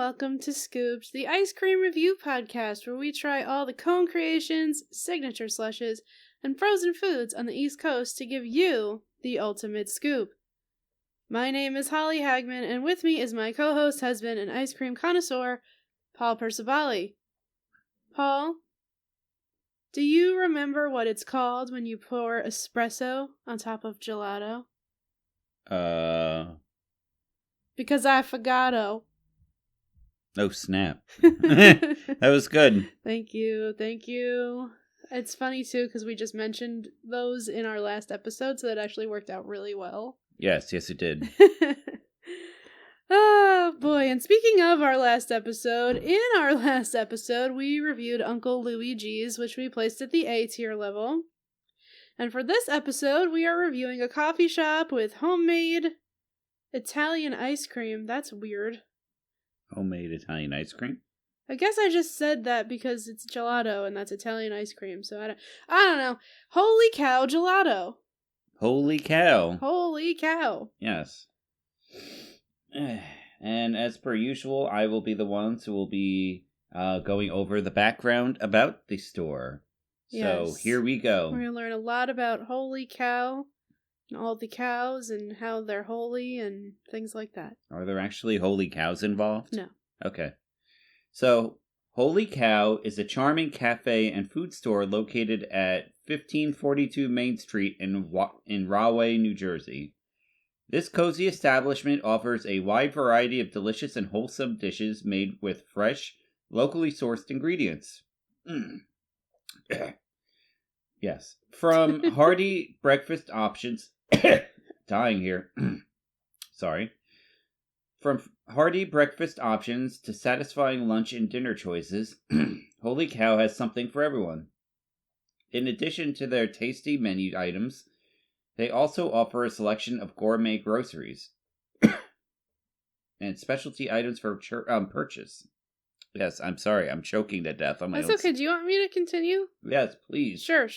welcome to Scooped, the ice cream review podcast where we try all the cone creations, signature slushes, and frozen foods on the East Coast to give you the ultimate scoop. My name is Holly Hagman, and with me is my co-host, husband, and ice cream connoisseur, Paul Percivali. Paul, do you remember what it's called when you pour espresso on top of gelato? Because I forgot-o. Oh, snap. That was good. Thank you. It's funny, too, because we just mentioned those in our last episode, so that actually worked out really well. Yes, it did. Oh, boy. And speaking of our last episode, we reviewed Uncle Luigi's, which we placed at the A tier level. And for this episode, we are reviewing a coffee shop with homemade Italian ice cream. That's weird. Homemade Italian ice cream? I guess I just said that because it's gelato and that's Italian ice cream, so I don't know. Holy cow, gelato. Holy cow. Holy cow. Yes. And as per usual, I will be the ones who will be going over the background about the store. Yes. So here we go. We're going to learn a lot about Holy Cow and all the cows and how they're holy and things like that. Are there actually holy cows involved? No. Okay. So, Holy Cow is a charming cafe and food store located at 1542 Main Street in Rahway, New Jersey. This cozy establishment offers a wide variety of delicious and wholesome dishes made with fresh, locally sourced ingredients. Yes. From hearty breakfast options... dying here. Sorry. From hearty breakfast options to satisfying lunch and dinner choices, Holy Cow has something for everyone. In addition to their tasty menu items, they also offer a selection of gourmet groceries and specialty items for purchase. Yes, I'm sorry, I'm choking to death on my own. That's okay. Do you want me to continue? Yes, please. Sure.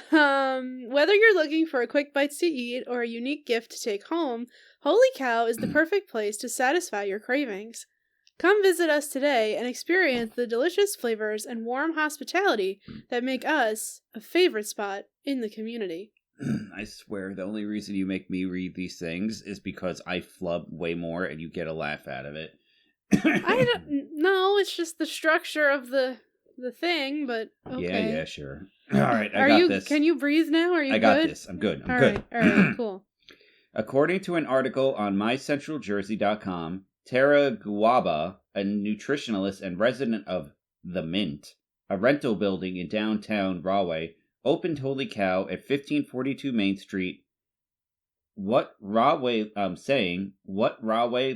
Whether you're looking for a quick bites to eat or a unique gift to take home, Holy Cow is the perfect place to satisfy your cravings. Come visit us today and experience the delicious flavors and warm hospitality that make us a favorite spot in the community. I swear, the only reason you make me read these things is because I flub way more and you get a laugh out of it. I don't know, it's just the structure of the thing, but okay. Yeah, sure. All right, I got this. Can you breathe now? Are you good? I got this. I'm good. All right, cool. According to an article on mycentraljersey.com, Tara Guaba, a nutritionist and resident of The Mint, a rental building in downtown Rahway, opened Holy Cow at 1542 Main Street. What Rahway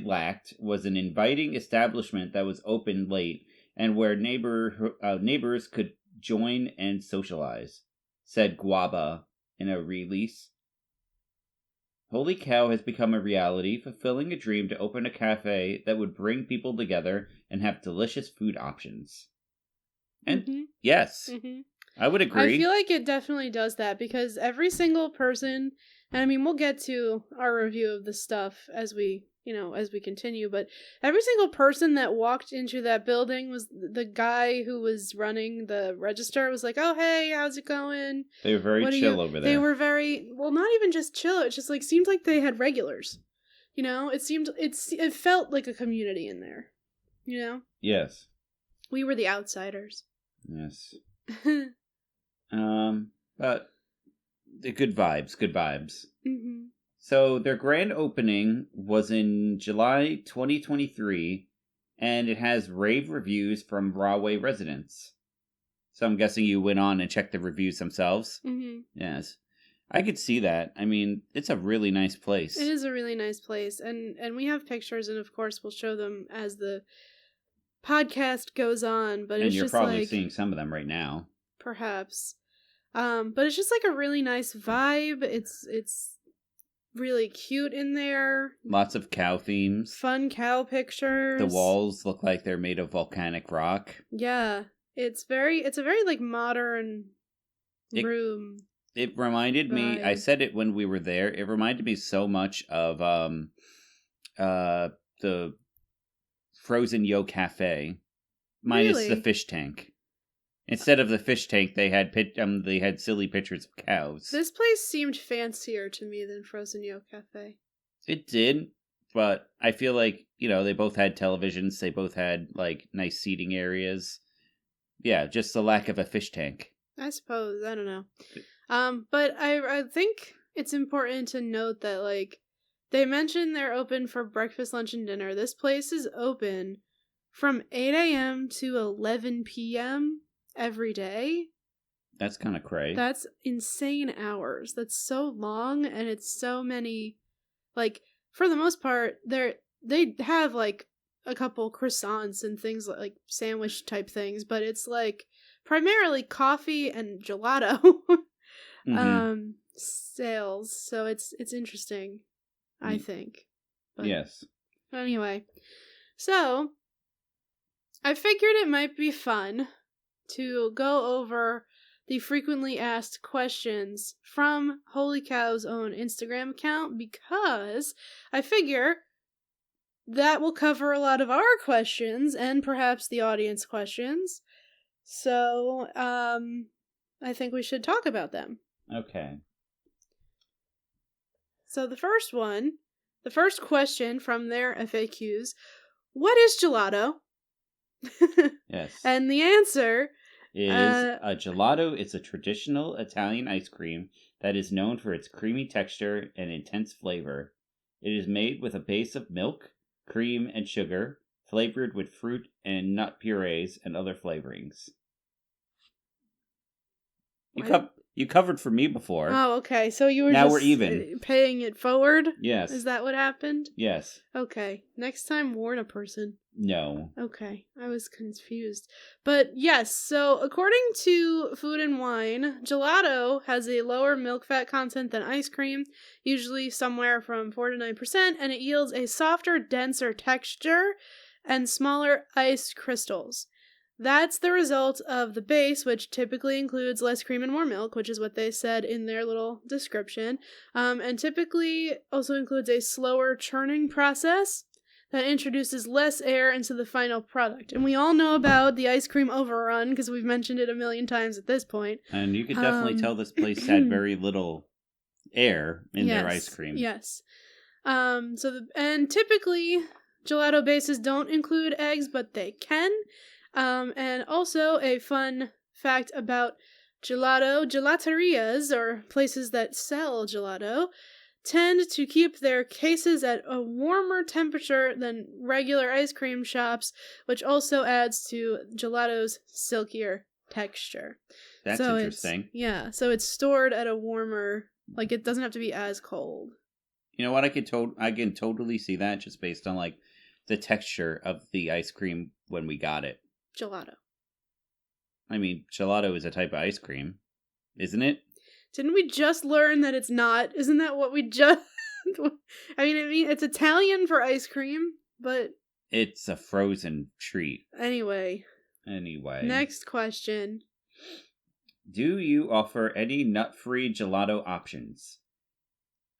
lacked was an inviting establishment that was open late and where neighbors could join and socialize, said Guaba in a release. Holy Cow has become a reality, fulfilling a dream to open a cafe that would bring people together and have delicious food options. And yes, I would agree. I feel like it definitely does that because every single person, and I mean, we'll get to our review of the stuff as we continue, but every single person that walked into that building was the guy who was running the register was like, oh, hey, how's it going? They were very chill over there. They were very, well, not even just chill. It just seemed like they had regulars, it felt like a community in there, Yes. We were the outsiders. Yes. But the good vibes. Mm-hmm. So their grand opening was in July 2023, and it has rave reviews from Rahway residents. So I'm guessing you went on and checked the reviews themselves? Mm-hmm. Yes. I could see that. I mean, it's a really nice place. It is a really nice place, and we have pictures, and of course we'll show them as the podcast goes on, but and you're probably seeing some of them right now. Perhaps. But it's just a really nice vibe. It's really cute in there. Lots of cow themes. Fun cow pictures. The walls look like they're made of volcanic rock. Yeah. It's a very modern room. It reminded me, I said it when we were there, it reminded me so much of the frozen yo cafe, minus the Really? fish tank. Instead of the fish tank, they had silly pictures of cows. This place seemed fancier to me than Frozen Yo Cafe. It did, but I feel like, they both had televisions, they both had, like, nice seating areas. Yeah, just the lack of a fish tank. I suppose. I don't know. But I think it's important to note that, like, they mentioned they're open for breakfast, lunch, and dinner. This place is open from 8 a.m. to 11 p.m. every day. That's kind of cray. That's insane hours. That's so long, and it's so many, like, for the most part, they have, like, a couple croissants and things like sandwich type things, but it's, like, primarily coffee and gelato sales. So it's interesting, I think. But yes. anyway, so I figured it might be fun to go over the frequently asked questions from Holy Cow's own Instagram account, because I figure that will cover a lot of our questions and perhaps the audience questions. So, I think we should talk about them. Okay. So the first question from their FAQs, what is gelato? Yes. And the answer is a gelato is a traditional Italian ice cream that is known for its creamy texture and intense flavor. It is made with a base of milk, cream, and sugar, flavored with fruit and nut purees and other flavorings. You covered for me before. Oh, okay. So you were now just we're even. Paying it forward? Yes. Is that what happened? Yes. Okay. Next time, warn a person. No. Okay. I was confused. But yes, so according to Food and Wine, gelato has a lower milk fat content than ice cream, usually somewhere from 4 to 9%, and it yields a softer, denser texture and smaller ice crystals. That's the result of the base, which typically includes less cream and more milk, which is what they said in their little description, and typically also includes a slower churning process that introduces less air into the final product. And we all know about the ice cream overrun, because we've mentioned it a million times at this point. And you could definitely tell this place had very little air in their ice cream. Yes. And typically, gelato bases don't include eggs, but they can. And also a fun fact about gelaterias, or places that sell gelato, tend to keep their cases at a warmer temperature than regular ice cream shops, which also adds to gelato's silkier texture. That's interesting. So it's stored at a warmer, like, it doesn't have to be as cold. You know what? I can totally see that, just based on, like, the texture of the ice cream when we got it. Gelato. I mean, gelato is a type of ice cream, isn't it? Didn't we just learn that it's not? Isn't that what we just... I mean, it's Italian for ice cream, but... It's a frozen treat. Anyway. Next question. Do you offer any nut-free gelato options?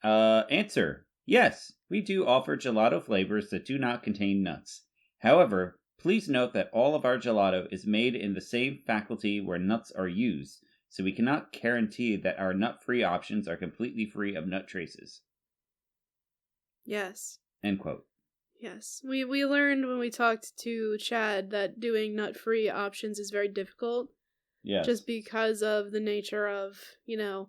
Answer. Yes, we do offer gelato flavors that do not contain nuts. However, please note that all of our gelato is made in the same faculty where nuts are used, so we cannot guarantee that our nut-free options are completely free of nut traces. Yes. End quote. Yes. We learned when we talked to Chad that doing nut-free options is very difficult. Yes. Just because of the nature of, you don't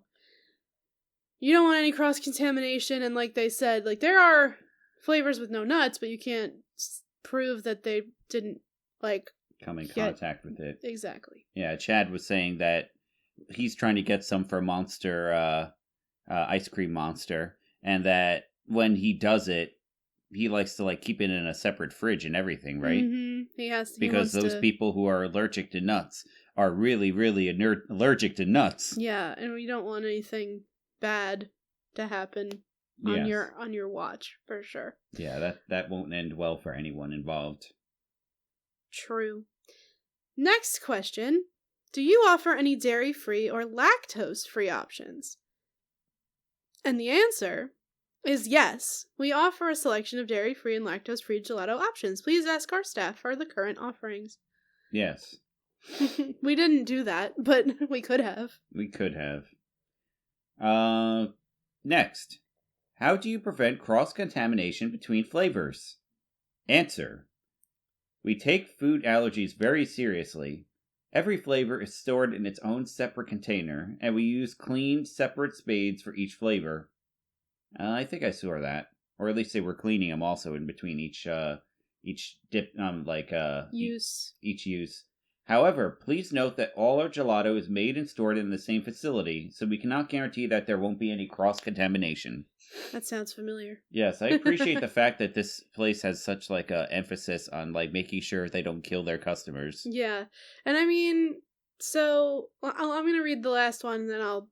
want any cross-contamination, and like they said, like, there are flavors with no nuts, but you can't prove that they didn't, like, come in contact with it. Exactly. Yeah, Chad was saying that he's trying to get some for Monster, Ice Cream Monster, and that when he does it, he likes to, like, keep it in a separate fridge and everything, right? Mm-hmm. He has to. Because those people who are allergic to nuts are really, really allergic to nuts. Yeah, and we don't want anything bad to happen on your watch, for sure. Yeah, that won't end well for anyone involved. True. Next question. Do you offer any dairy-free or lactose-free options? And the answer is yes. We offer a selection of dairy-free and lactose-free gelato options. Please ask our staff for the current offerings. Yes. We didn't do that, but we could have. We could have. Next. How do you prevent cross-contamination between flavors? Answer. We take food allergies very seriously. Every flavor is stored in its own separate container, and we use clean, separate spades for each flavor. I think I saw that. Or at least they were cleaning them also in between each dip, Use. each use. However, please note that all our gelato is made and stored in the same facility, so we cannot guarantee that there won't be any cross-contamination. That sounds familiar. Yes, I appreciate the fact that this place has such like a emphasis on like making sure they don't kill their customers. Yeah, and I mean, so I'm gonna read the last one, and then I'll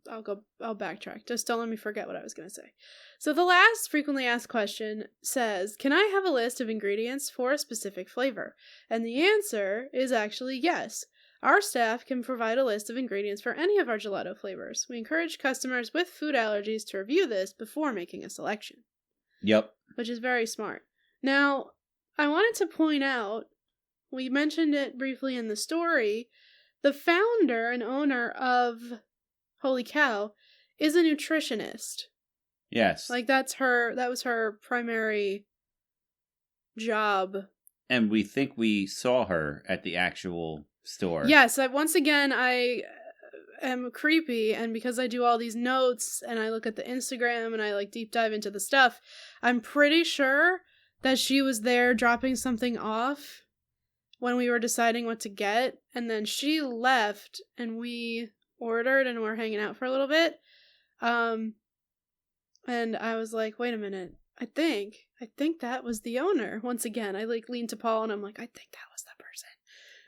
backtrack. Just don't let me forget what I was gonna say. So the last frequently asked question says, "Can I have a list of ingredients for a specific flavor?" And the answer is actually yes. Our staff can provide a list of ingredients for any of our gelato flavors. We encourage customers with food allergies to review this before making a selection. Yep. Which is very smart. Now, I wanted to point out, we mentioned it briefly in the story, the founder and owner of Holy Cow is a nutritionist. Yes. Like that was her primary job. And we think we saw her at the actual store. Yes, once again, I am creepy, and because I do all these notes and I look at the Instagram and I like deep dive into the stuff, I'm pretty sure that she was there dropping something off when we were deciding what to get, and then she left and we ordered and we're hanging out for a little bit. And I was like, wait a minute, I think that was the owner. Once again, I like leaned to Paul and I'm like, I think that was the person.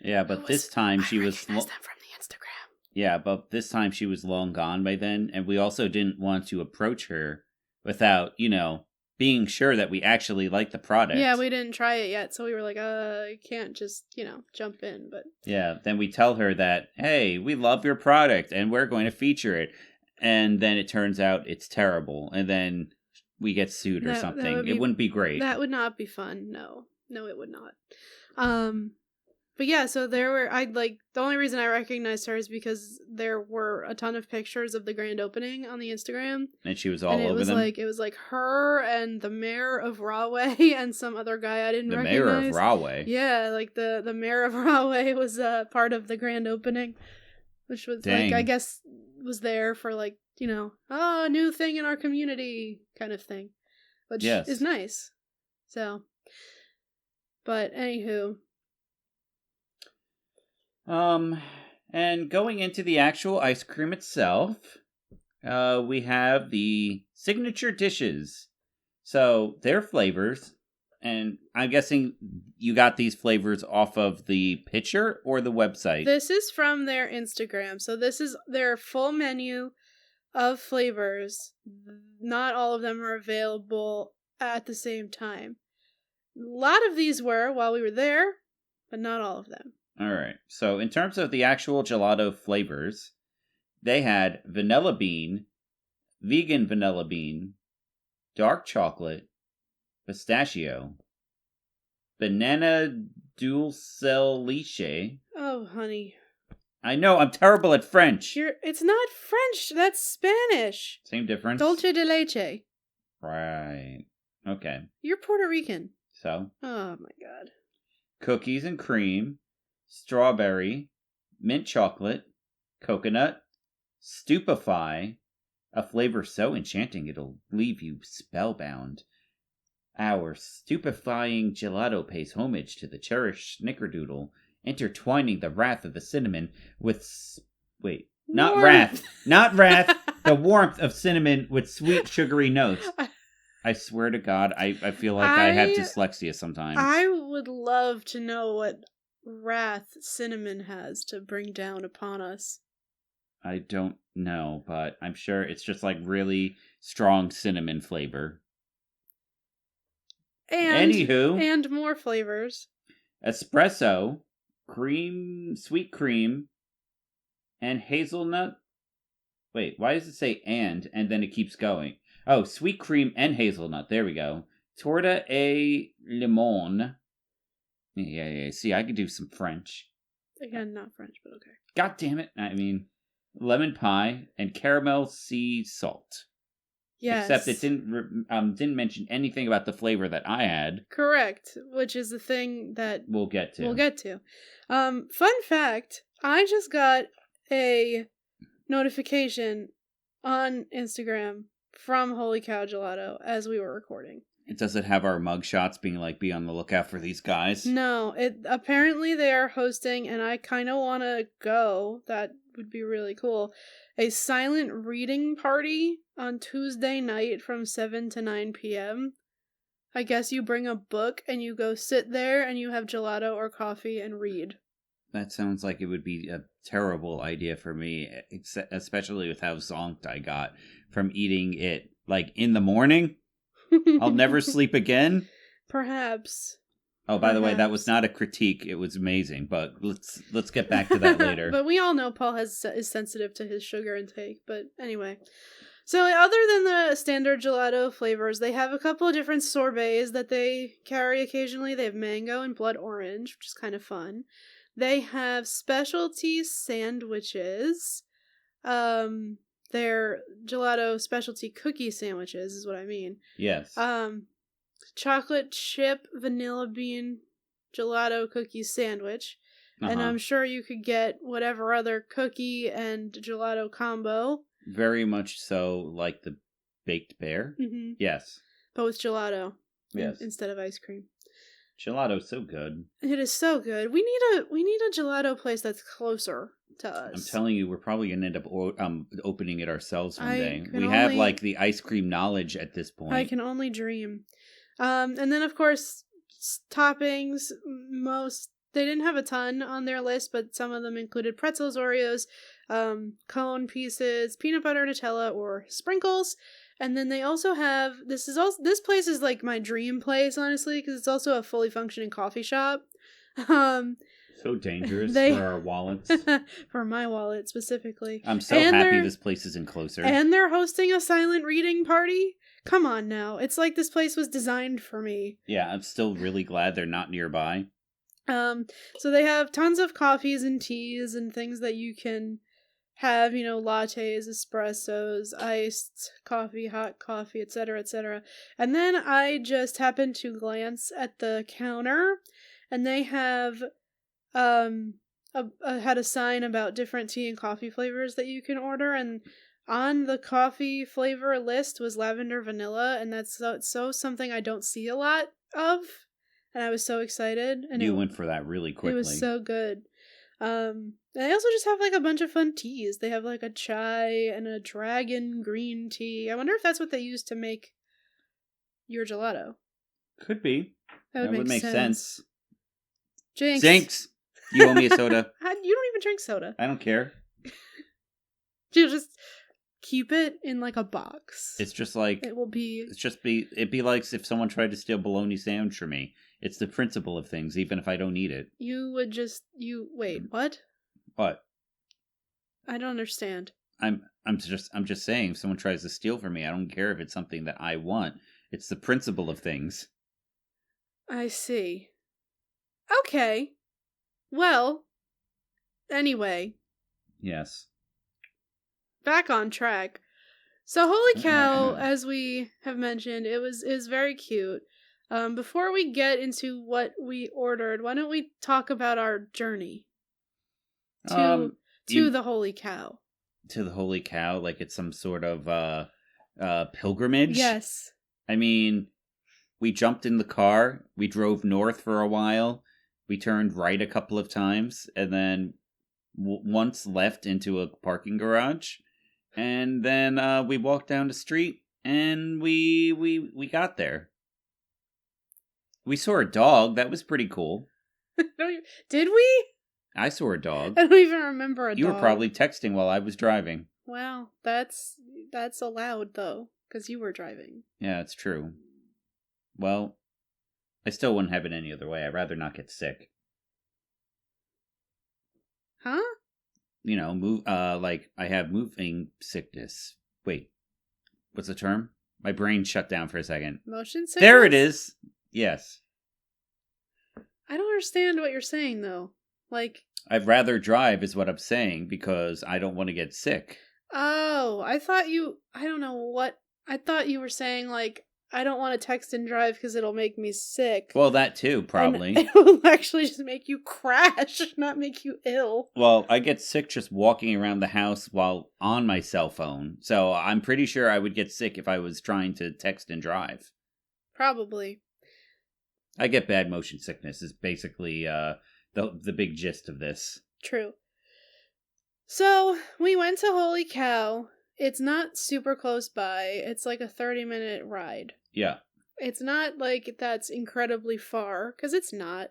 Yeah, but this time she was them from the Instagram. Yeah, but this time she was long gone by then, and we also didn't want to approach her without, being sure that we actually like the product. Yeah, we didn't try it yet, so we were like, I can't just, jump in, but... Yeah, then we tell her that, hey, we love your product, and we're going to feature it. And then it turns out it's terrible, and then we get sued or something. It wouldn't be great. That would not be fun, no. No, it would not. But yeah, so the only reason I recognized her is because there were a ton of pictures of the grand opening on the Instagram. And she was all over them? It was like her and the mayor of Rahway and some other guy I didn't recognize. The mayor of Rahway? Yeah, like the mayor of Rahway was part of the grand opening, which was Dang. I guess was there for a new thing in our community kind of thing, which is nice. So, but anywho. And going into the actual ice cream itself, we have the signature dishes. So, their flavors, and I'm guessing you got these flavors off of the picture or the website? This is from their Instagram. So, this is their full menu of flavors. Not all of them are available at the same time. A lot of these were while we were there, but not all of them. All right. So in terms of the actual gelato flavors, they had vanilla bean, vegan vanilla bean, dark chocolate, pistachio, banana dulce leche. Oh, honey. I know, I'm terrible at French. It's not French, that's Spanish. Same difference? Dulce de leche. Right. Okay. You're Puerto Rican. So? Oh, my God. Cookies and cream, strawberry, mint chocolate, coconut, stupefy, a flavor so enchanting it'll leave you spellbound. Our stupefying gelato pays homage to the cherished snickerdoodle, intertwining the wrath of the cinnamon with... Not wrath, the warmth of cinnamon with sweet sugary notes. I swear to God, I feel like I have dyslexia sometimes. I would love to know what wrath cinnamon has to bring down upon us. I don't know, but I'm sure it's just like really strong cinnamon flavor. And more flavors. Espresso, cream, sweet cream, and hazelnut. Wait, why does it say and then it keeps going? Oh, sweet cream and hazelnut. There we go. Torta e limon. Yeah. See, I could do some French. Again, not French, but okay. God damn it. I mean, lemon pie and caramel sea salt. Yes. Except it didn't mention anything about the flavor that I had. Correct, which is the thing that we'll get to. Fun fact, I just got a notification on Instagram from Holy Cow Gelato as we were recording. Does it have our mugshots being like, be on the lookout for these guys? No, apparently they are hosting, and I kind of want to go. That would be really cool. A silent reading party on Tuesday night from 7 to 9 p.m. I guess you bring a book and you go sit there and you have gelato or coffee and read. That sounds like it would be a terrible idea for me, especially with how zonked I got from eating it like in the morning. I'll never sleep again. Perhaps. Oh, by the way, that was not a critique. It was amazing, but let's get back to that later. But we all know Paul is sensitive to his sugar intake. But anyway, so other than the standard gelato flavors, they have a couple of different sorbets that they carry occasionally. They have mango and blood orange, which is kind of fun. They have specialty sandwiches. They're gelato specialty cookie sandwiches is what I mean. Yes. Chocolate chip vanilla bean gelato cookie sandwich. And I'm sure you could get whatever other cookie and gelato combo. Very much so like the baked bear. Mm-hmm. Yes. But with gelato. Yes. Instead of ice cream. Gelato's so good. It is so good. We need a gelato place that's closer to us. I'm telling you, we're probably going to end up opening it ourselves one day. We have like the ice cream knowledge at this point. I can only dream. And then of course toppings, they didn't have a ton on their list, but some of them included pretzels, Oreos, cone pieces, peanut butter, Nutella, or sprinkles. And then they also have this place is like my dream place, honestly, because it's also a fully functioning coffee shop. So dangerous for our wallets. For my wallet specifically. I'm so happy this place isn't closer. And they're hosting a silent reading party. Come on now. It's like this place was designed for me. Yeah, I'm still really glad they're not nearby. So they have tons of coffees and teas and things that you can have, lattes, espressos, iced coffee, hot coffee, etc., etc. And then I just happened to glance at the counter, and they have had a sign about different tea and coffee flavors that you can order, and on the coffee flavor list was lavender vanilla, and that's so something I don't see a lot of, and I was so excited. And you went for that really quickly. It was so good. They also just have like a bunch of fun teas. They have like a chai and a dragon green tea. I wonder if that's what they use to make your gelato. Could be. That would make sense. Jinx! You owe me a soda. You don't even drink soda. I don't care. You just keep it in like a box. It's just like it'd be like if someone tried to steal bologna sandwich from me. It's the principle of things, even if I don't eat it. Wait, what? What? I don't understand. I'm just saying, if someone tries to steal from me, I don't care if it's something that I want. It's the principle of things. I see. Okay. Well, anyway. Yes. Back on track. So Holy Cow, as we have mentioned, is very cute. Before we get into what we ordered, why don't we talk about our journey to the Holy Cow? To the Holy Cow, like it's some sort of pilgrimage? Yes. I mean, we jumped in the car, we drove north for a while, we turned right a couple of times, and then once left into a parking garage, and then we walked down the street, and we got there. We saw a dog. That was pretty cool. Did we? I saw a dog. I don't even remember a dog. You were probably texting while I was driving. Wow, that's allowed, though, because you were driving. Yeah, it's true. Well, I still wouldn't have it any other way. I'd rather not get sick. Huh? Like I have moving sickness. Wait, what's the term? My brain shut down for a second. Motion sickness? There it is. Yes. I don't understand what you're saying, though. Like... I'd rather drive is what I'm saying because I don't want to get sick. Oh, I thought you... I don't know what... I thought you were saying, like, I don't want to text and drive because it'll make me sick. Well, that too, probably. And it will actually just make you crash, not make you ill. Well, I get sick just walking around the house while on my cell phone. So I'm pretty sure I would get sick if I was trying to text and drive. Probably. I get bad motion sickness is basically the big gist of this. True. So, we went to Holy Cow. It's not super close by. It's like a 30-minute ride. Yeah. It's not like that's incredibly far, because it's not.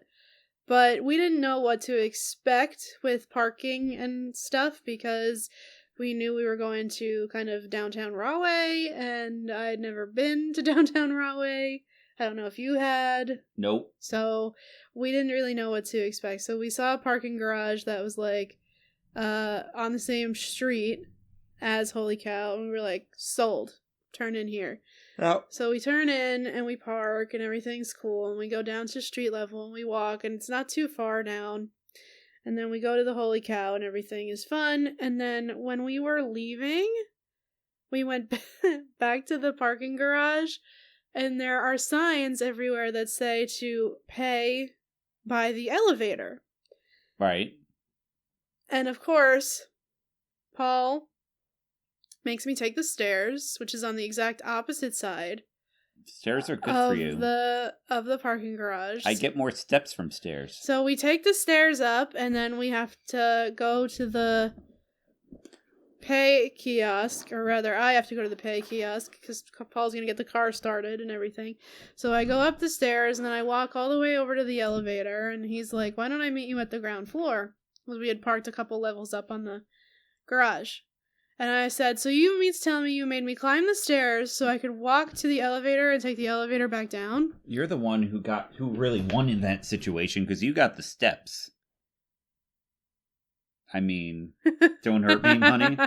But we didn't know what to expect with parking and stuff, because we knew we were going to kind of downtown Rahway, and I'd never been to downtown Rahway. I don't know if you had. Nope. So we didn't really know what to expect. So we saw a parking garage that was like on the same street as Holy Cow, and we were like, sold. Turn in here. Oh. So we turn in and we park and everything's cool, and we go down to street level and we walk, and it's not too far down. And then we go to the Holy Cow and everything is fun. And then when we were leaving, we went back to the parking garage, and there are signs everywhere that say to pay by the elevator. Right. And of course, Paul makes me take the stairs, which is on the exact opposite side. Stairs are good for you. Of the parking garage. I get more steps from stairs. So we take the stairs up, and then we have to go to the pay kiosk, or rather, I have to go to the pay kiosk, because Paul's going to get the car started and everything. So I go up the stairs, and then I walk all the way over to the elevator, and he's like, why don't I meet you at the ground floor? Because we had parked a couple levels up on the garage. And I said, so you mean to tell me you made me climb the stairs so I could walk to the elevator and take the elevator back down? You're the one who really won in that situation because you got the steps. I mean, don't hurt me, honey.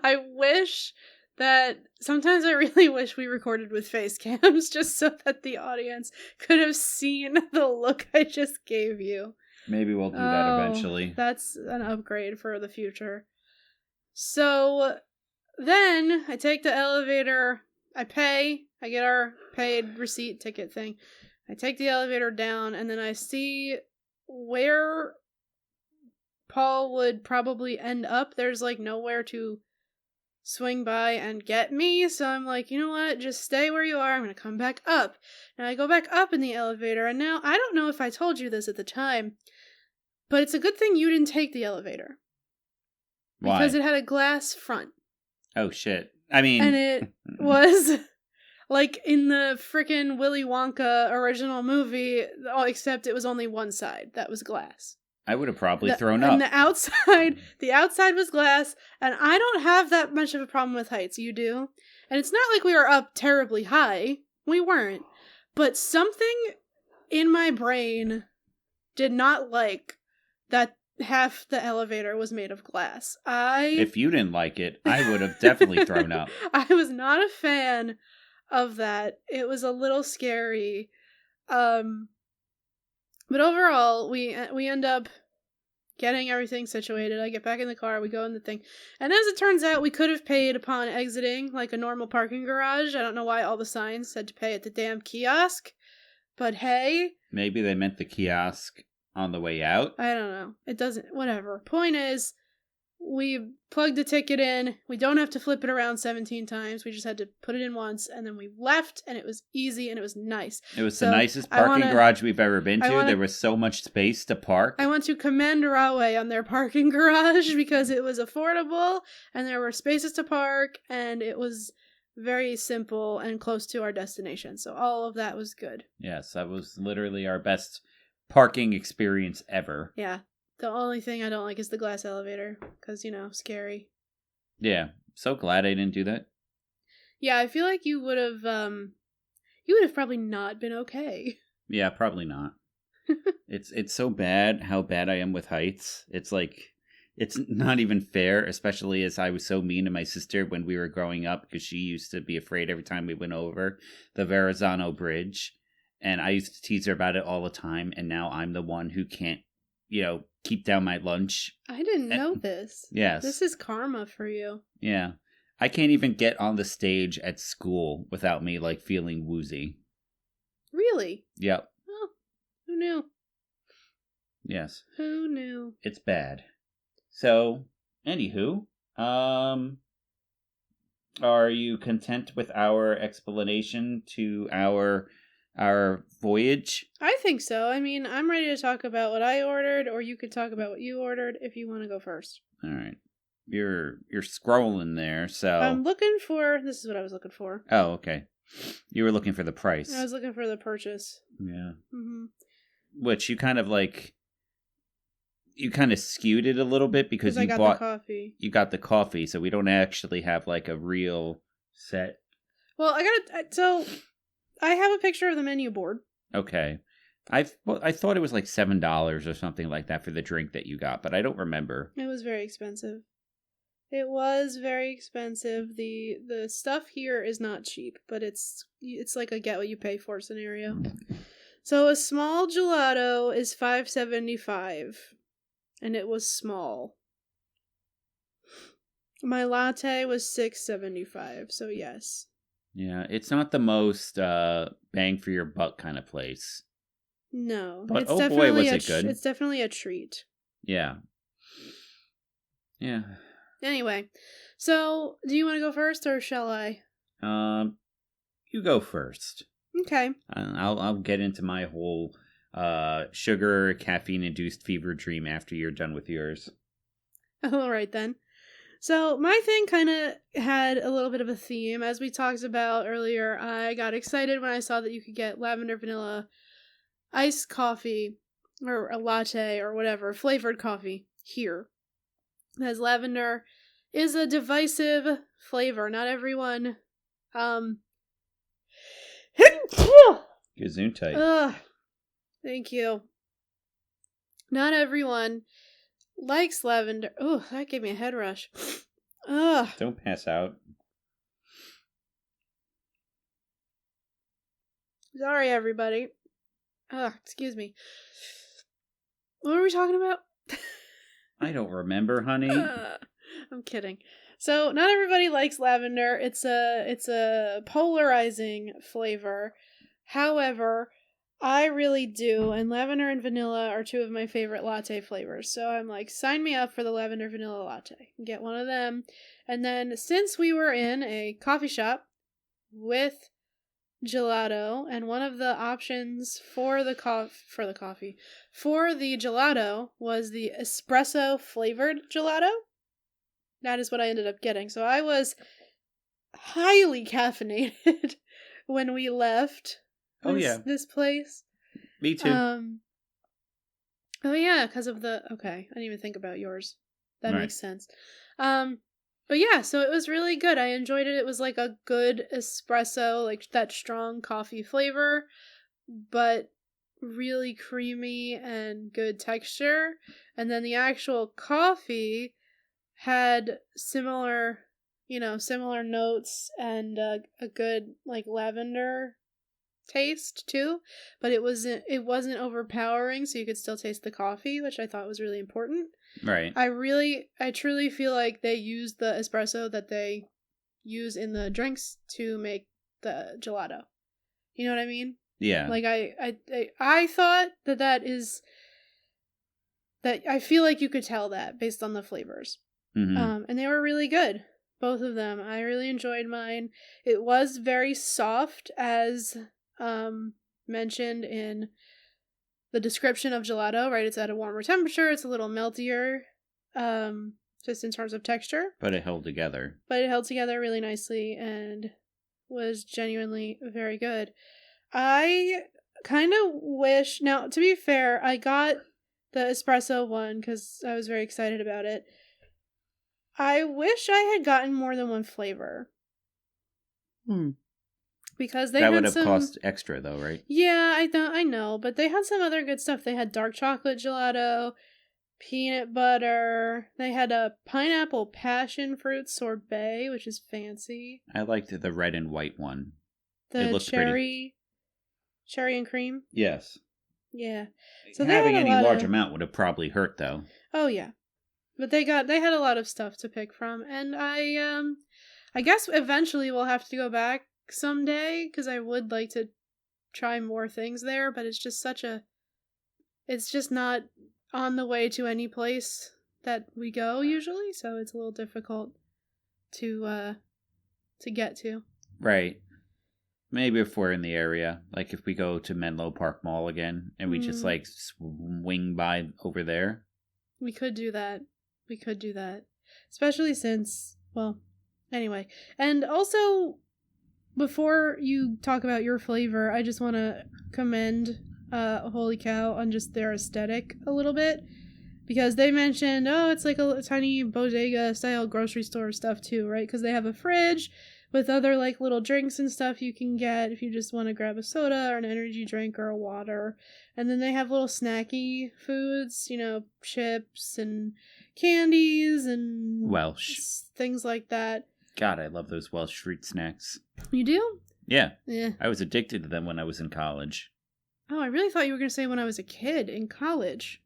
I wish that... Sometimes I really wish we recorded with face cams just so that the audience could have seen the look I just gave you. Maybe we'll do that eventually. That's an upgrade for the future. So then I take the elevator, I pay, I get our paid receipt ticket thing. I take the elevator down, and then I see where Paul would probably end up. There's like nowhere to swing by and get me, so I'm like, you know what, just stay where you are, I'm gonna come back up. And I go back up in the elevator, and now I don't know if I told you this at the time, but it's a good thing you didn't take the elevator. Why? Because it had a glass front. Oh, shit. I mean... And it was like in the frickin' Willy Wonka original movie, except it was only one side that was glass. I would have probably thrown up. And the outside was glass, and I don't have that much of a problem with heights. You do. And it's not like we were up terribly high. We weren't. But something in my brain did not like that half the elevator was made of glass. If you didn't like it, I would have definitely thrown up. I was not a fan of that. It was a little scary. But overall, we end up getting everything situated. I get back in the car, we go in the thing. And as it turns out, we could have paid upon exiting like a normal parking garage. I don't know why all the signs said to pay at the damn kiosk. But hey. Maybe they meant the kiosk on the way out? I don't know. It doesn't... Whatever. Point is, we plugged the ticket in. We don't have to flip it around 17 times. We just had to put it in once, and then we left, and it was easy, and it was nice. It was the nicest parking garage we've ever been to. There was so much space to park. I want to commend Rahway on their parking garage, because it was affordable, and there were spaces to park, and it was very simple and close to our destination. So all of that was good. Yes, that was literally our best parking experience ever. Yeah. The only thing I don't like is the glass elevator, because, scary. Yeah. So glad I didn't do that. Yeah, I feel like you would have probably not been okay. Yeah, probably not. It's so bad how bad I am with heights. It's like It's not even fair, especially as I was so mean to my sister when we were growing up because she used to be afraid every time we went over the Verrazano Bridge. And I used to tease her about it all the time. And now I'm the one who can't, keep down my lunch. I didn't know this. Yes. This is karma for you. Yeah. I can't even get on the stage at school without me, feeling woozy. Really? Yep. Oh, who knew? Yes. Who knew? It's bad. So, anywho, are you content with our explanation to our voyage? I think so. I mean, I'm ready to talk about what I ordered, or you could talk about what you ordered if you want to go first. All right. You're scrolling there, so I'm looking for. This is what I was looking for. Oh, okay. You were looking for the price. I was looking for the purchase. Yeah. Mm-hmm. Which you kind of you kind of skewed it a little bit because I got the coffee. You got the coffee, so we don't actually have a real set. Well, so I have a picture of the menu board. Okay. I thought it was $7 or something like that for the drink that you got, but I don't remember. It was very expensive. It was very expensive. The stuff here is not cheap, but it's like a get what you pay for scenario. So a small gelato is $5.75. And it was small. My latte was $6.75, so yes. Yeah, it's not the most bang for your buck kind of place. No. But boy, was it good. It's definitely a treat. Yeah. Yeah. Anyway, so do you want to go first or shall I? You go first. Okay. I'll get into my whole sugar, caffeine-induced fever dream after you're done with yours. All right, then. So my thing kind of had a little bit of a theme. As we talked about earlier, I got excited when I saw that you could get lavender vanilla iced coffee, or a latte, or whatever, flavored coffee here. As lavender is a divisive flavor. Not everyone, Gesundheit. Thank you. Not everyone likes lavender. Oh, that gave me a head rush. Ugh. Don't pass out. Sorry, everybody. Excuse me. What were we talking about? I don't remember, honey. I'm kidding. So, not everybody likes lavender. It's a polarizing flavor. However, I really do, and lavender and vanilla are two of my favorite latte flavors. So I'm like, sign me up for the lavender vanilla latte. Get one of them. And then, since we were in a coffee shop with gelato, and one of the options for the gelato was the espresso flavored gelato. That is what I ended up getting. So I was highly caffeinated when we left. This place. Me too. Oh yeah, because of okay, I didn't even think about yours. That makes sense. But yeah, so it was really good. I enjoyed it. It was like a good espresso, like that strong coffee flavor, but really creamy and good texture. And then the actual coffee had similar notes and a good latender taste too, but it wasn't overpowering, so you could still taste the coffee, which I thought was really important. Right. I truly feel like they used the espresso that they use in the drinks to make the gelato. You know what I mean? Yeah. Like I thought that I feel like you could tell that based on the flavors. Mm-hmm. And they were really good. Both of them. I really enjoyed mine. It was very soft, as mentioned in the description of gelato, right? It's at a warmer temperature, it's a little meltier, just in terms of texture. But it held together. But it held together really nicely and was genuinely very good. I kind of wish, now to be fair, I got the espresso one because I was very excited about it. I wish I had gotten more than one flavor. Because that would have cost extra, though, right? Yeah, I know, but they had some other good stuff. They had dark chocolate gelato, peanut butter. They had a pineapple passion fruit sorbet, which is fancy. I liked the red and white one. It The looked pretty. cherry and cream. Yes. Yeah. So having any large amount would have probably hurt, though. Oh yeah, but they had a lot of stuff to pick from, and I guess eventually we'll have to go back someday because I would like to try more things there, but it's just it's just not on the way to any place that we go usually, so it's a little difficult to get to. Right. Maybe if we're in the area, like if we go to Menlo Park Mall again and we just like swing by over there. We could do that. Especially since, well, anyway. And also, before you talk about your flavor, I just want to commend Holy Cow on just their aesthetic a little bit. Because they mentioned, it's like a tiny bodega style grocery store stuff too, right? Because they have a fridge with other like little drinks and stuff you can get if you just want to grab a soda or an energy drink or a water. And then they have little snacky foods, chips and candies and Welsh things like that. God, I love those Welsh fruit snacks. You do? Yeah. Yeah. I was addicted to them when I was in college. Oh, I really thought you were going to say when I was a kid in college.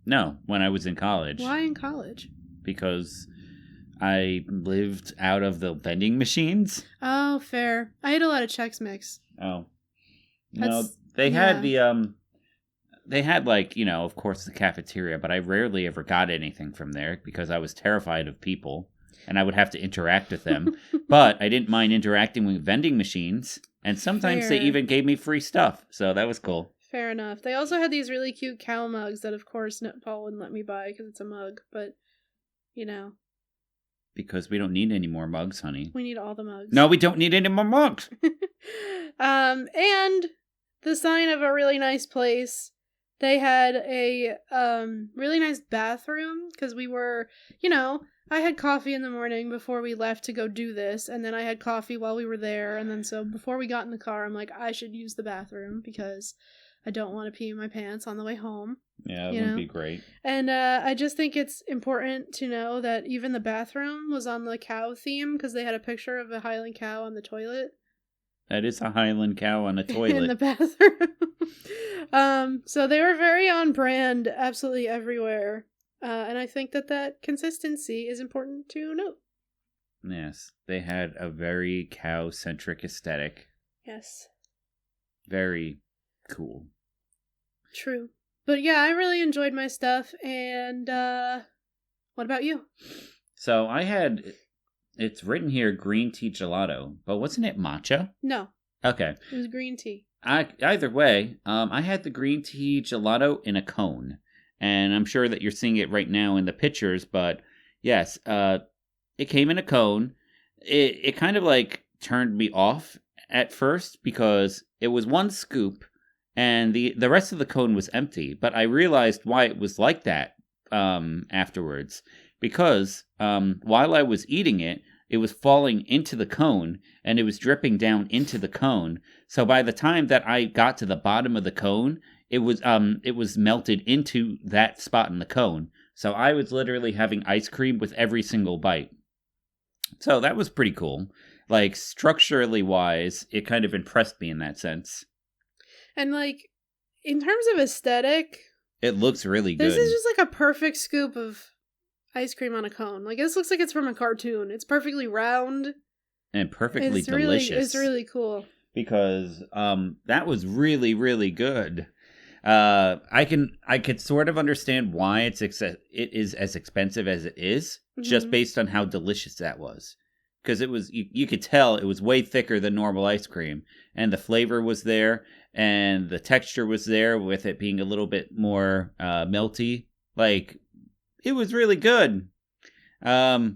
No, when I was in college. Why in college? Because I lived out of the vending machines. Oh, fair. I ate a lot of Chex Mix. Oh. No, they had they had like, of course the cafeteria, but I rarely ever got anything from there because I was terrified of people and I would have to interact with them. But I didn't mind interacting with vending machines, and sometimes they even gave me free stuff, so that was cool. Fair enough. They also had these really cute cow mugs that, of course, Paul wouldn't let me buy because it's a mug, but, Because we don't need any more mugs, honey. We need all the mugs. No, we don't need any more mugs! And the sign of a really nice place. They had a really nice bathroom because we were, I had coffee in the morning before we left to go do this, and then I had coffee while we were there, and then so before we got in the car, I'm like, I should use the bathroom because I don't want to pee in my pants on the way home. Yeah, that would be great. And I just think it's important to know that even the bathroom was on the cow theme because they had a picture of a Highland cow on the toilet. That is a Highland cow on a toilet. In the bathroom. So they were very on brand absolutely everywhere. And I think that consistency is important to note. Yes, they had a very cow-centric aesthetic. Yes. Very cool. True. But yeah, I really enjoyed my stuff. And what about you? So I had, it's written here green tea gelato, but wasn't it matcha? No. Okay. It was green tea. Either way, I had the green tea gelato in a cone. And I'm sure that you're seeing it right now in the pictures, but yes, it came in a cone. It kind of like turned me off at first because it was one scoop and the rest of the cone was empty. But I realized why it was like that afterwards. Because while I was eating it, it was falling into the cone and it was dripping down into the cone. So by the time that I got to the bottom of the cone, it was melted into that spot in the cone. So I was literally having ice cream with every single bite. So that was pretty cool. Like, structurally wise, it kind of impressed me in that sense. And, like, in terms of aesthetic, it looks really good. This is just like a perfect scoop of ice cream on a cone. Like, this looks like it's from a cartoon. It's perfectly round. And perfectly delicious. It's really cool. Because that was really, really good. I could sort of understand why it is as expensive as it is, just based on how delicious that was. Because it was, you could tell it was way thicker than normal ice cream, and the flavor was there, and the texture was there, with it being a little bit more melty. Like, it was really good. I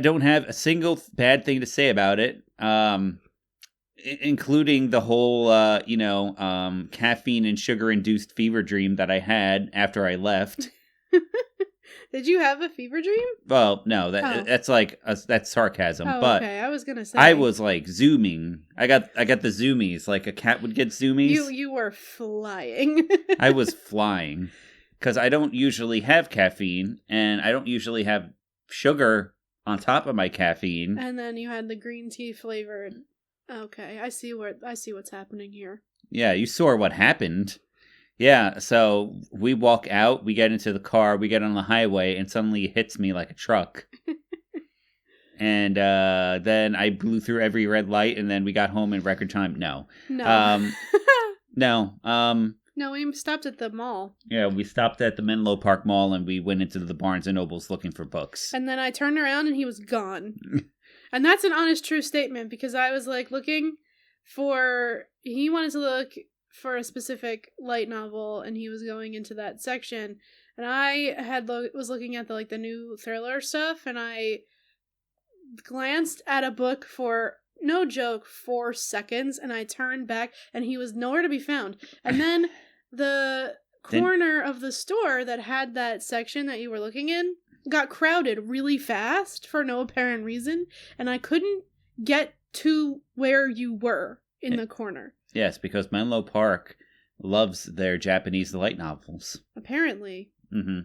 don't have a single bad thing to say about it. Including the whole, caffeine and sugar-induced fever dream that I had after I left. Did you have a fever dream? Well, no, that's like that's sarcasm. Oh, but okay. I was gonna say I was like zooming. I got the zoomies, like a cat would get zoomies. You were flying. I was flying. because I don't usually have caffeine, and I don't usually have sugar on top of my caffeine. And then you had the green tea flavored. Okay, I see what's happening here. Yeah, you saw what happened. Yeah, so we walk out, we get into the car, we get on the highway, and suddenly it hits me like a truck. And then I blew through every red light, and then we got home in record time. No. No. No. No, we stopped at the mall. Yeah, we stopped at the Menlo Park Mall, and we went into the Barnes & Nobles looking for books. And then I turned around, and he was gone. And that's an honest, true statement, because I was, like, looking for... He wanted to look for a specific light novel, and he was going into that section. And I was looking at the new thriller stuff, and I glanced at a book for, no joke, 4 seconds, and I turned back, and he was nowhere to be found. And then the corner of the store that had that section that you were looking in got crowded really fast for no apparent reason, and I couldn't get to where you were in the corner. Yes, because Menlo Park loves their Japanese light novels. Apparently. Mm-hmm.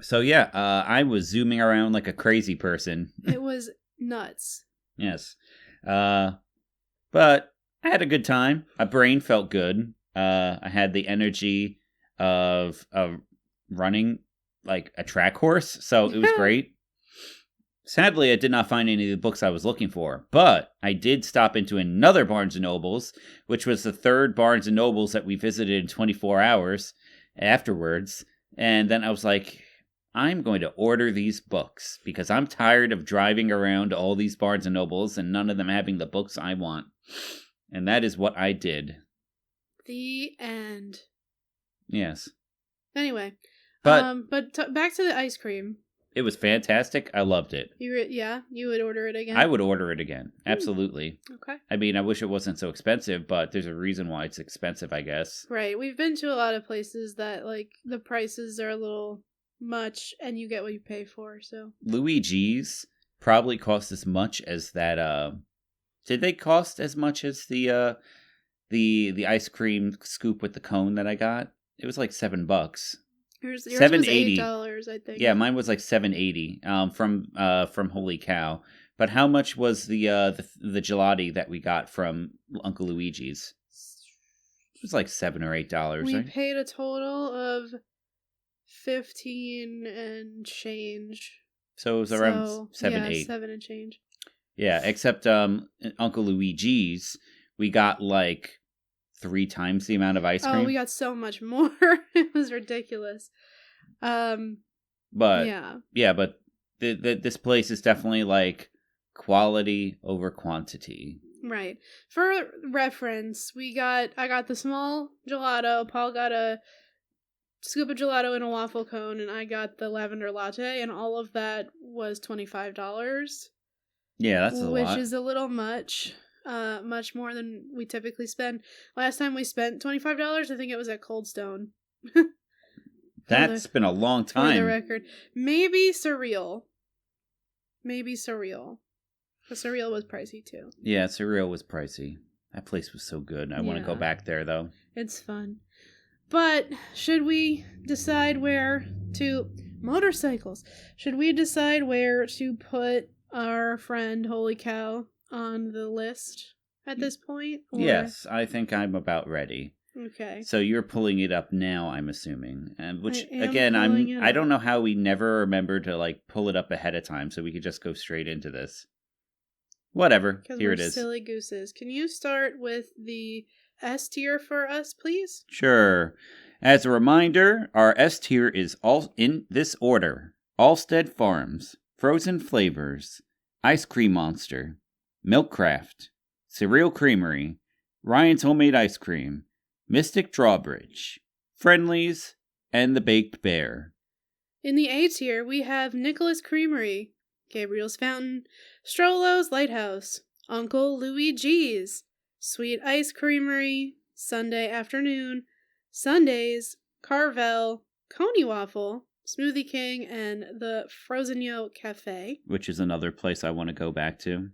So yeah, I was zooming around like a crazy person. It was nuts. Yes. But I had a good time. My brain felt good. I had the energy of running like a track horse, so it was great. Sadly, I did not find any of the books I was looking for, but I did stop into another Barnes & Nobles, which was the third Barnes & Nobles that we visited in 24 hours afterwards. And then I was like, I'm going to order these books because I'm tired of driving around all these Barnes & Nobles and none of them having the books I want. And that is what I did. The end. Yes. Anyway, but back to the ice cream. It was fantastic. I loved it. You would order it again? I would order it again. Absolutely. Okay. I mean, I wish it wasn't so expensive, but there's a reason why it's expensive, I guess. Right. We've been to a lot of places that, like, the prices are a little much, and you get what you pay for, so. Luigi's probably cost as much as that, did they cost as much as the ice cream scoop with the cone that I got? It was like $7. Yours was $7.80. $8, I think. Yeah, mine was like $7.80 from Holy Cow. But how much was the gelati that we got from Uncle Luigi's? It was like $7 or $8. We right? paid a total of 15 and change. So it was around 7, 8. 7 and change. Yeah, except Uncle Luigi's, we got like 3 times the amount of ice cream. Oh, we got so much more. It was ridiculous. But yeah, but this place is definitely like quality over quantity. Right. For reference, I got the small gelato. Paul got a scoop of gelato in a waffle cone, and I got the lavender latte, and all of that was $25. Yeah, that's a lot. Which is a little much. Much more than we typically spend. Last time we spent $25, I think it was at Cold Stone. That's been a long time. For the record. Maybe Surreal. The Surreal was pricey too. Yeah, Surreal was pricey. That place was so good. I want to go back there though. It's fun. But should we decide where to... Motorcycles. Should we decide where to put our friend Holy Cow on the list at this point? Or... Yes, I think I'm about ready. Okay. So you're pulling it up now, I'm assuming. And which I am again, pulling I don't know how we never remember to like pull it up ahead of time so we could just go straight into this. Whatever. Here it is. Silly gooses. Can you start with the S tier for us, please? Sure. As a reminder, our S tier is all in this order: Allstead Farms, Frozen Flavors, Ice Cream Monster, Milkcraft, Cereal Creamery, Ryan's Homemade Ice Cream, Mystic Drawbridge, Friendlies, and The Baked Bear. In the A tier, we have Nicholas Creamery, Gabriel's Fountain, Strollo's Lighthouse, Uncle Luigi's, Sweet Ice Creamery, Sunday Afternoon, Sundays, Carvel, Coney Waffle, Smoothie King, and the Frozen Yo Cafe. Which is another place I want to go back to.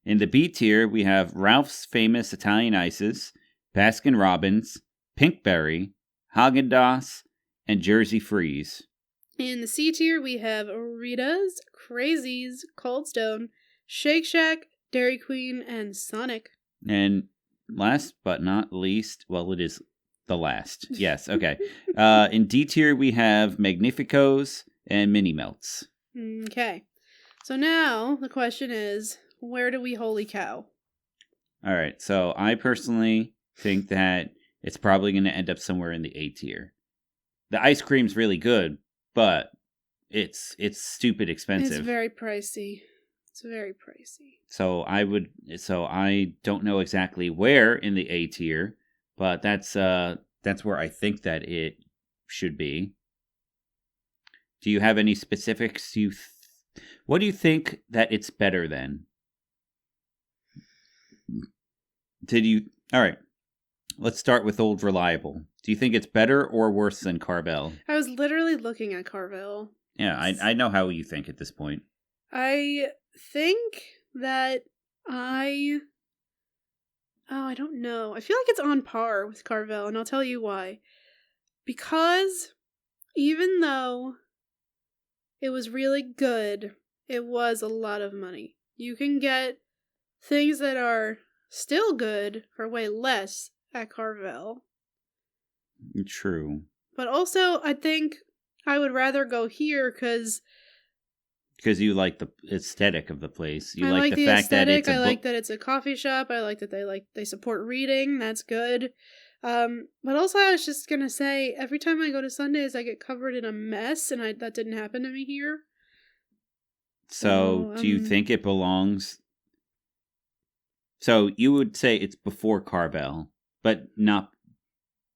In the B tier, we have Ralph's Famous Italian Ices, Baskin Robbins, Pinkberry, Haagen-Dazs, and Jersey Freeze. In the C tier, we have Rita's, Crazies, Cold Stone, Shake Shack, Dairy Queen, and Sonic. And last but not least, well, it is the last. Yes, okay. In D tier, we have Magnificos and Mini Melts. Okay. So now the question is, where do we holy cow? All right. So I personally think that it's probably going to end up somewhere in the A tier. The ice cream's really good, but it's stupid expensive. It's very pricey. It's very pricey. So I don't know exactly where in the A tier, but that's where I think that it should be. Do you have any specifics? What do you think that it's better than? All right. Let's start with Old Reliable. Do you think it's better or worse than Carvel? I was literally looking at Carvel. Yeah, I know how you think at this point. I think that I don't know. I feel like it's on par with Carvel, and I'll tell you why. Because even though it was really good, it was a lot of money. You can get things that are still good for way less at Carvel. True. But also, I think I would rather go here because you like the aesthetic of the place. You I like the fact aesthetic. that it's I like that it's a coffee shop. I like that they support reading. That's good. But also, I was just gonna say, every time I go to Sundays, I get covered in a mess, and that didn't happen to me here. So, do you think it belongs? So you would say it's before Carvel, but not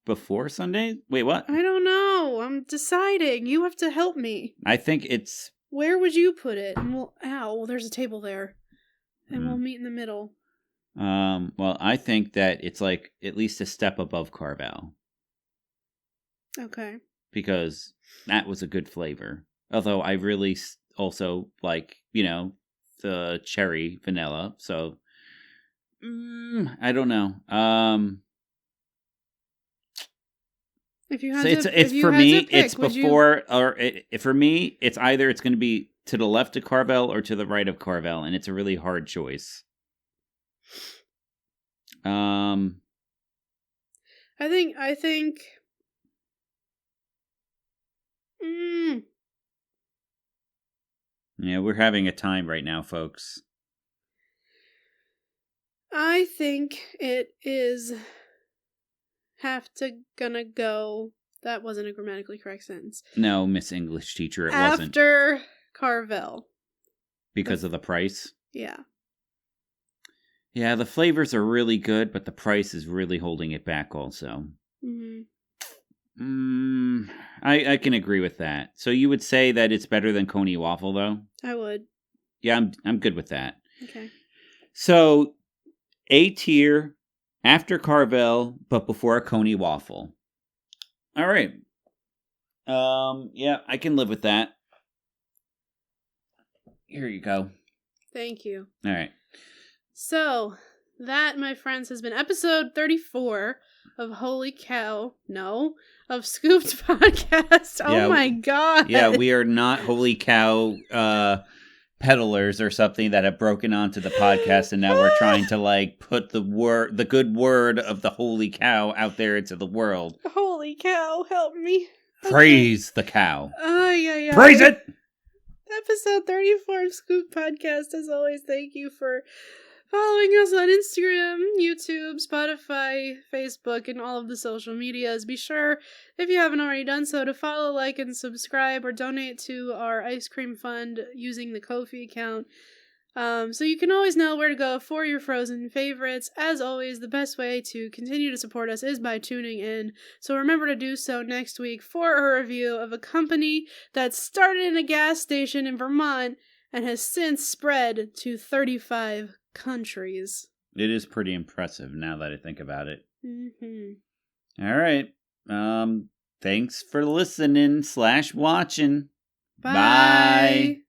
before Sunday? Wait, what? I don't know. I'm deciding. You have to help me. I think it's... Where would you put it? And there's a table there. And we'll meet in the middle. Well, I think that it's like at least a step above Carvel. Okay. Because that was a good flavor. Although I really also like, the cherry vanilla. So, I don't know. If you had for me, it's either it's going to be to the left of Carvel or to the right of Carvel, and it's a really hard choice. I think. Yeah, we're having a time right now, folks. I think it is gonna go. That wasn't a grammatically correct sentence. No, Miss English teacher, it wasn't. After Carvel. Because of the price? Yeah. Yeah, the flavors are really good, but the price is really holding it back also. I can agree with that. So you would say that it's better than Coney Waffle, though? I would. Yeah, I'm good with that. Okay. So, A tier, after Carvel, but before Coney Waffle. All right. Yeah, I can live with that. Here you go. Thank you. All right. So, that, my friends, has been episode 34 of of Scooped Podcast. Oh my God. Yeah, we are not Holy Cow peddlers or something that have broken onto the podcast, and now we're trying to put the good word of the Holy Cow out there into the world. Holy cow, help me. Praise the cow. Yeah. Praise it! Episode 34 of Scoop Podcast. As always, thank you for following us on Instagram, YouTube, Spotify, Facebook, and all of the social medias. Be sure, if you haven't already done so, to follow, like, and subscribe or donate to our ice cream fund using the Ko-fi account. So you can always know where to go for your frozen favorites. As always, the best way to continue to support us is by tuning in. So remember to do so next week for a review of a company that started in a gas station in Vermont and has since spread to 35 countries. It is pretty impressive now that I think about it. Mm-hmm. All right. Thanks for listening /watching. Bye.